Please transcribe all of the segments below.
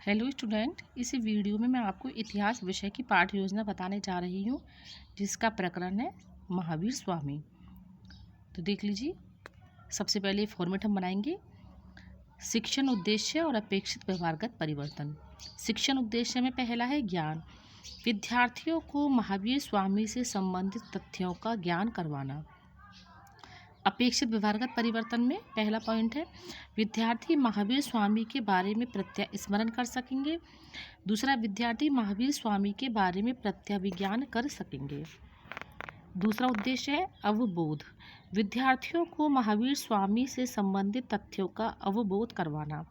Hello student, इस video में मैं आपको इतिहास विषय की पाठ्य योजना बताने जा रही हूँ, जिसका प्रकरण है महावीर स्वामी। तो देख लीजिए, सबसे पहले फॉर्मेट हम बनाएंगे। शिक्षण उद्देश्य और अपेक्षित व्यवहारगत परिवर्तन। शिक्षण उद्देश्य में पहला है ज्ञान। विद्यार्थियों को महावीर स्वामी से संबंधित तथ्यों का ज्ञान करवाना। अपेक्षित व्यवहारगत परिवर्तन में पहला पॉइंट है, विद्यार्थी महावीर स्वामी के बारे में स्मरण कर सकेंगे। दूसरा, विद्यार्थी महावीर स्वामी के बारे में प्रत्याभिज्ञान कर सकेंगे। दूसरा उद्देश्य है अवबोध। विद्यार्थियों को महावीर स्वामी से संबंधित तथ्यों का अवबोध करवाना।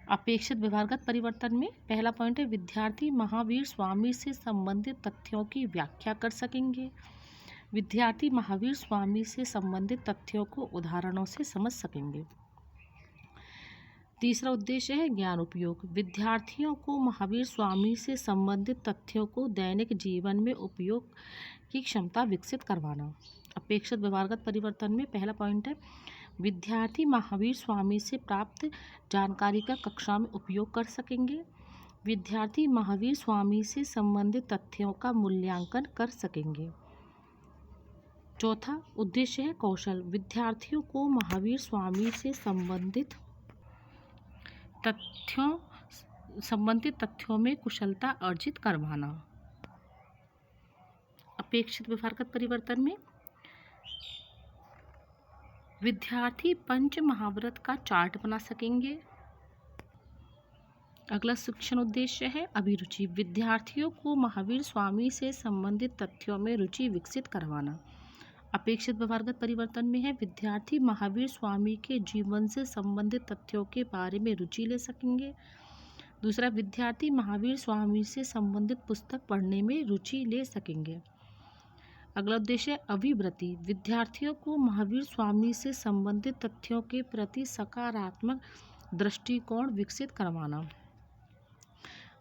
अपेक्षित व्यवहारगत परिवर्तन में पहला पॉइंट है, विद्यार्थी महावीर स्वामी से संबंधित तथ्यों की व्याख्या कर सकेंगे। विद्यार्थी महावीर स्वामी से संबंधित तथ्यों को उदाहरणों से समझ सकेंगे। तीसरा उद्देश्य है ज्ञान उपयोग। विद्यार्थियों को महावीर स्वामी से संबंधित तथ्यों को दैनिक जीवन में उपयोग की क्षमता विकसित करवाना। अपेक्षित व्यवहारगत परिवर्तन में पहला पॉइंट है, विद्यार्थी महावीर स्वामी से प्राप्त जानकारी का कक्षा में उपयोग कर सकेंगे। विद्यार्थी महावीर स्वामी से संबंधित तथ्यों का मूल्यांकन कर सकेंगे। चौथा उद्देश्य है कौशल। विद्यार्थियों को महावीर स्वामी से संबंधित तथ्यों में कुशलता अर्जित करवाना। अपेक्षित व्यवहारगत परिवर्तन में विद्यार्थी पंच महाव्रत का चार्ट बना सकेंगे। अगला शिक्षण उद्देश्य है अभिरुचि। विद्यार्थियों को महावीर स्वामी से संबंधित तथ्यों में रुचि विकसित करवाना। अपेक्षित व्यवहारगत परिवर्तन में है, विद्यार्थी महावीर स्वामी के जीवन से संबंधित तथ्यों के बारे में रुचि ले सकेंगे। दूसरा, विद्यार्थी महावीर स्वामी से संबंधित पुस्तक पढ़ने में रुचि ले सकेंगे। अगला उद्देश्य है अभिवृत्ति। विद्यार्थियों को महावीर स्वामी से संबंधित तथ्यों के प्रति सकारात्मक दृष्टिकोण विकसित करवाना।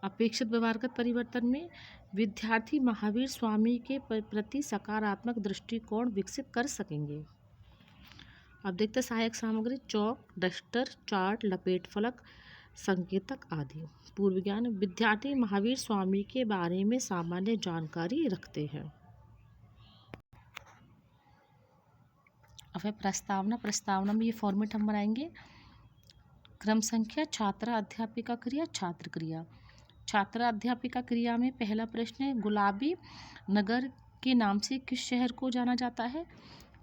अपेक्षित व्यवहारगत परिवर्तन में विद्यार्थी महावीर स्वामी के प्रति सकारात्मक दृष्टिकोण विकसित कर सकेंगे। अब देखते हैं सहायक सामग्री, चौक, डस्टर, चार्ट, लपेट फलक, संकेतक आदि। पूर्व ज्ञान। विद्यार्थी महावीर स्वामी के बारे में सामान्य जानकारी रखते हैं। अब है प्रस्तावना में ये फॉर्मेट हम बनाएंगे। क्रम संख्या छात्रा अध्यापिका क्रिया छात्र क्रिया। छात्रा अध्यापिका क्रिया में पहला प्रश्न है, गुलाबी नगर के नाम से किस शहर को जाना जाता है?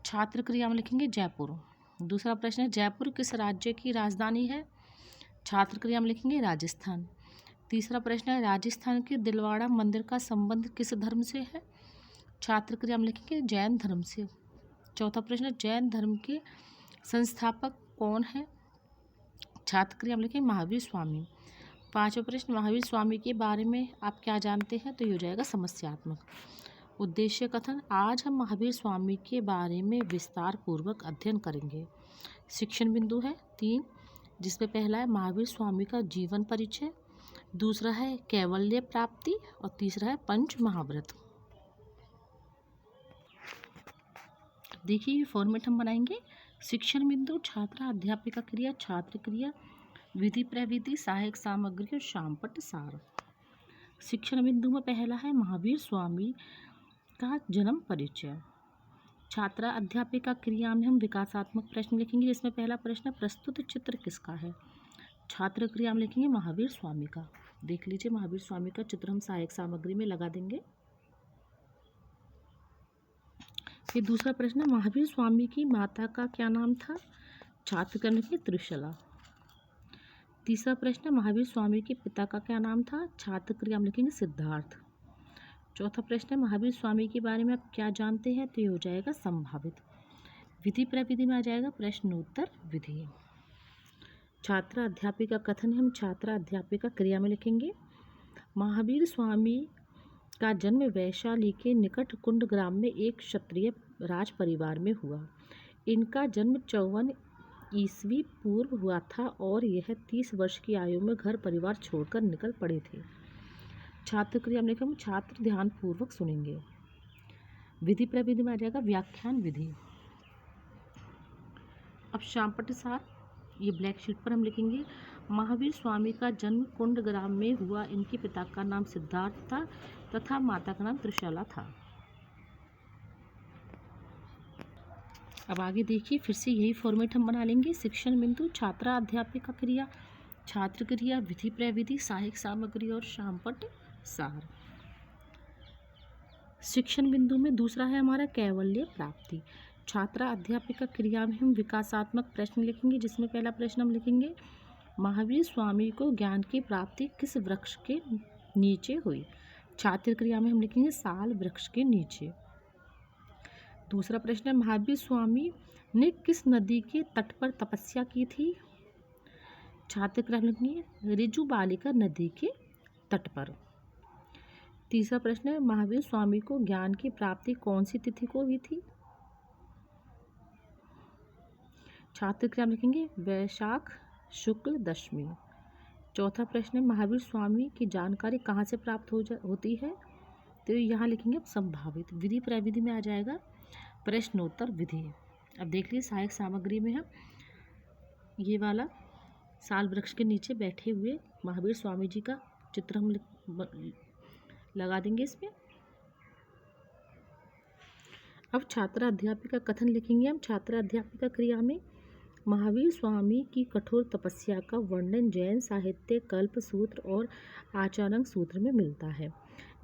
छात्र क्रिया में लिखेंगे जयपुर। दूसरा प्रश्न है, जयपुर किस राज्य की राजधानी है? छात्र क्रिया में लिखेंगे राजस्थान। तीसरा प्रश्न है, राजस्थान के दिलवाड़ा मंदिर का संबंध किस धर्म से है? छात्र क्रिया में लिखेंगे जैन धर्म से। चौथा प्रश्न है, जैन धर्म के संस्थापक कौन है? छात्र क्रिया में लिखेंगे महावीर स्वामी। पांचवा प्रश्न, महावीर स्वामी के बारे में आप क्या जानते हैं? तो ये हो जाएगा समस्यात्मक। उद्देश्य कथन, आज हम महावीर स्वामी के बारे में विस्तार पूर्वक अध्ययन करेंगे। शिक्षण बिंदु है 3, जिसमें पहला है महावीर स्वामी का जीवन परिचय, दूसरा है कैवल्य प्राप्ति और तीसरा है पंच महाव्रत। देखिए ये फॉर्मेट हम बनाएंगे। शिक्षण बिंदु, छात्रा अध्यापिका क्रिया छात्र क्रिया, विधि प्रविधि, सहायक सामग्री और शामपट सार। शिक्षण बिंदु में पहला है महावीर स्वामी का जन्म परिचय। छात्रा अध्यापिका क्रिया में हम विकासात्मक प्रश्न लिखेंगे, जिसमें पहला प्रश्न, प्रस्तुत चित्र किसका है? छात्र क्रिया में लिखेंगे महावीर स्वामी का। देख लीजिए, महावीर स्वामी का चित्र हम सहायक सामग्री में लगा देंगे। फिर दूसरा प्रश्न, महावीर स्वामी की माता का क्या नाम था? छात्र क्रिया में लिखेंगे त्रिशला। तीसरा प्रश्न, महावीर स्वामी के पिता का क्या नाम था? छात्र क्रिया में लिखेंगे सिद्धार्थ। चौथा प्रश्न, महावीर स्वामी के बारे में आप क्या जानते हैं? तो ये हो जाएगा संभावित। विधि प्रविधि में आ जाएगा प्रश्नोत्तर विधि। छात्रा अध्यापिका कथन हम छात्रा अध्यापिका क्रिया में लिखेंगे। महावीर स्वामी का जन्म वैशाली के निकट कुंड ग्राम में एक क्षत्रिय राज परिवार में हुआ। इनका जन्म 54 ईस्वी पूर्व हुआ था और यह 30 वर्ष की आयु में घर परिवार छोड़कर निकल पड़े थे। छात्र क्रिया में लिखेंगे छात्र ध्यान पूर्वक सुनेंगे। विधि प्रविधि में आ जाएगा व्याख्यान विधि। अब शामपट सार, ये ब्लैक शीट पर हम लिखेंगे। महावीर स्वामी का जन्म कुंडग्राम में हुआ। इनके पिता का नाम सिद्धार्थ था तथा माता का नाम त्रिशला था। अब आगे देखिए, फिर से यही फॉर्मेट हम बना लेंगे। शिक्षण बिंदु, छात्रा अध्यापिका क्रिया, छात्र क्रिया, विधि प्रविधि, सहायक सामग्री और शामपट सार। शिक्षण बिंदु में दूसरा है हमारा कैवल्य प्राप्ति। छात्रा अध्यापिका क्रिया में हम विकासात्मक प्रश्न लिखेंगे, जिसमें पहला प्रश्न हम लिखेंगे महावीर स्वामी को ज्ञान की प्राप्ति किस वृक्ष के नीचे हुई। छात्र क्रिया में हम लिखेंगे साल वृक्ष के नीचे। दूसरा प्रश्न है महावीर स्वामी ने किस नदी के तट पर तपस्या की थी। छात्र क्रिया में लिखेंगे रिजु बालिका नदी के तट पर। तीसरा प्रश्न है महावीर स्वामी को ज्ञान की प्राप्ति कौन सी तिथि को हुई थी। छात्र क्रिया में लिखेंगे वैशाख शुक्ल दशमी। चौथा प्रश्न है महावीर स्वामी की जानकारी कहाँ से प्राप्त होती है, तो यहाँ लिखेंगे संभावित। विधि प्रविधि में आ जाएगा प्रश्नोत्तर विधि। अब देख लीजिए सहायक सामग्री में हम ये वाला साल वृक्ष के नीचे बैठे हुए महावीर स्वामी जी का चित्र हम लगा देंगे इसमें। अब छात्रा अध्यापिका कथन लिखेंगे हम। छात्रा अध्यापिका क्रिया में महावीर स्वामी की कठोर तपस्या का वर्णन जैन साहित्य कल्प सूत्र और आचरण सूत्र में मिलता है।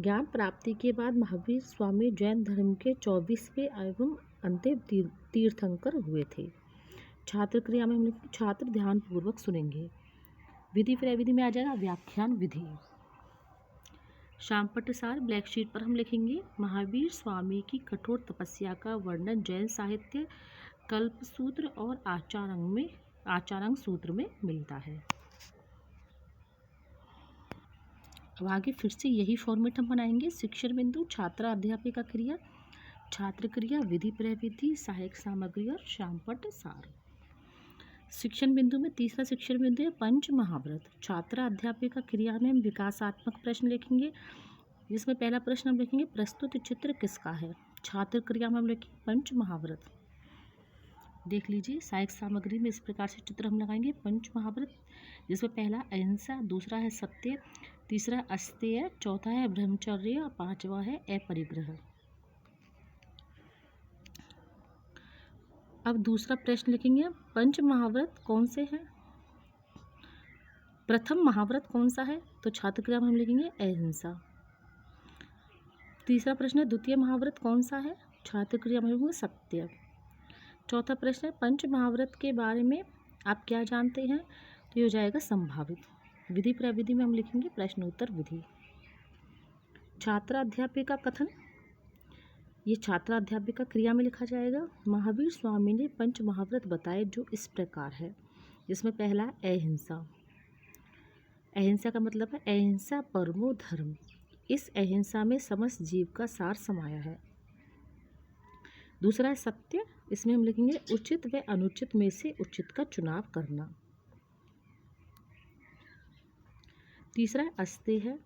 ज्ञान प्राप्ति के बाद महावीर स्वामी जैन धर्म के 24वें एवं अंतिम तीर्थंकर हुए थे। छात्र क्रिया में हम छात्र ध्यान पूर्वक सुनेंगे। विधि प्रविधि में आ जाएगा व्याख्यान विधि। शामपट सार ब्लैक शीट पर हम लिखेंगे महावीर स्वामी की कठोर तपस्या का वर्णन जैन साहित्य कल्प सूत्र और आचरण सूत्र में मिलता है। अब आगे फिर से यही फॉर्मेट हम बनाएंगे। शिक्षण बिंदु, छात्रा अध्यापिका क्रिया, छात्र क्रिया, विधि प्रविधि, सहायक सामग्री और शामपट सार। शिक्षण बिंदु में तीसरा शिक्षण बिंदु है पंच महाव्रत। छात्रा अध्यापिका क्रिया में हम विकासात्मक प्रश्न लिखेंगे, जिसमें पहला प्रश्न हम लिखेंगे प्रस्तुत चित्र किसका है। छात्र क्रिया में हम लिखेंगे पंच महाव्रत। देख लीजिए सहायक सामग्री में इस प्रकार से चित्र हम लगाएंगे पंच महाव्रत, जिसमें पहला अहिंसा, दूसरा है सत्य, तीसरा अस्तेय, चौथा है ब्रह्मचर्य और पांचवा है अपरिग्रह। अब दूसरा प्रश्न लिखेंगे पंच महाव्रत कौन से हैं। प्रथम महाव्रत कौन सा है, तो छात्र क्रिया में हम लिखेंगे अहिंसा। तीसरा प्रश्न है द्वितीय महाव्रत कौन सा है, छात्र क्रिया में लिखेंगे सत्य। चौथा प्रश्न है पंच महाव्रत के बारे में आप क्या जानते हैं, तो ये हो जाएगा संभावित। विधि प्रविधि में हम लिखेंगे प्रश्नोत्तर विधि। छात्रा अध्यापिका कथन, ये छात्रा अध्यापिका क्रिया में लिखा जाएगा। महावीर स्वामी ने पंच महाव्रत बताए जो इस प्रकार है, जिसमें पहला अहिंसा। अहिंसा का मतलब है अहिंसा परमो धर्म। इस अहिंसा में समस्त जीव का सार समाया है। दूसरा है सत्य, इसमें हम लिखेंगे उचित व अनुचित में से उचित का चुनाव करना। तीसरा है अस्तेय है,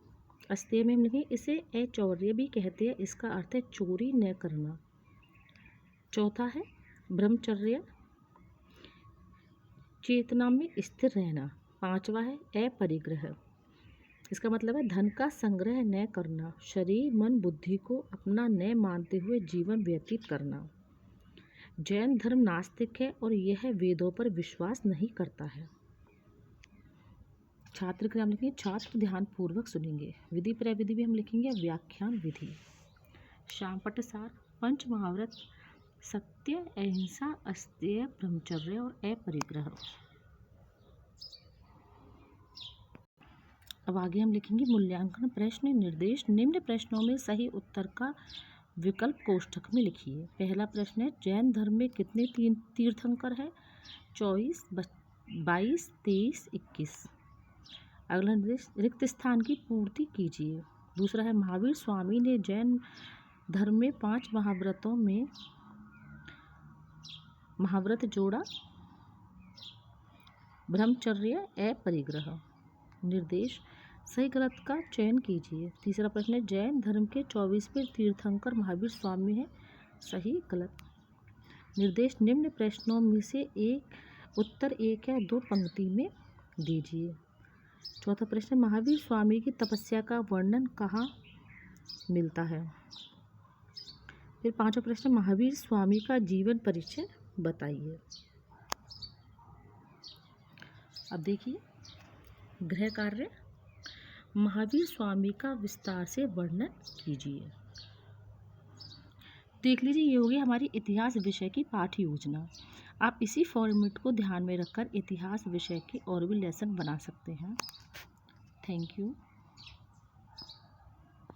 अस्तेय में हम लिखेंगे इसे अचौर्य भी कहते हैं, इसका अर्थ है चोरी न करना। चौथा है ब्रह्मचर्य, चेतना में स्थिर रहना। पांचवा है अपरिग्रह, इसका मतलब है धन का संग्रह न करना, शरीर मन बुद्धि को अपना न मानते हुए जीवन व्यतीत करना। जैन धर्म नास्तिक है और यह वेदों पर विश्वास नहीं करता है। छात्र क्रिया में लिखेंगे छात्र ध्यान पूर्वक सुनेंगे। विधि प्रविधि भी हम लिखेंगे व्याख्यान विधि। शामपट सार पंच महाव्रत सत्य, अहिंसा, अस्तेय, ब्रह्मचर्य और अपरिग्रह। अब आगे हम लिखेंगे मूल्यांकन प्रश्न निर्देश। निम्न प्रश्नों में सही उत्तर का विकल्प कोष्ठक में लिखिए। पहला प्रश्न है जैन धर्म में कितने तीर्थंकर है, 24, 22, 23, 21। अगला निर्देश रिक्त स्थान की पूर्ति कीजिए। दूसरा है महावीर स्वामी ने जैन धर्म में 5 महाव्रतों में महाव्रत जोड़ा, ब्रह्मचर्य, अपरिग्रह। निर्देश सही गलत का चयन कीजिए। तीसरा प्रश्न है जैन धर्म के 24वें तीर्थंकर महावीर स्वामी है, सही गलत। निर्देश निम्न प्रश्नों में से एक उत्तर एक या दो पंक्ति में दीजिए। चौथा प्रश्न, महावीर स्वामी की तपस्या का वर्णन कहाँ मिलता है। फिर पांचवा प्रश्न, महावीर स्वामी का जीवन परिचय बताइए। अब देखिए गृह कार्य, महावीर स्वामी का विस्तार से वर्णन कीजिए। देख लीजिए ये हो गई हमारी इतिहास विषय की पाठ्य योजना। आप इसी फॉर्मेट को ध्यान में रखकर इतिहास विषय के और भी लेसन बना सकते हैं। Thank you.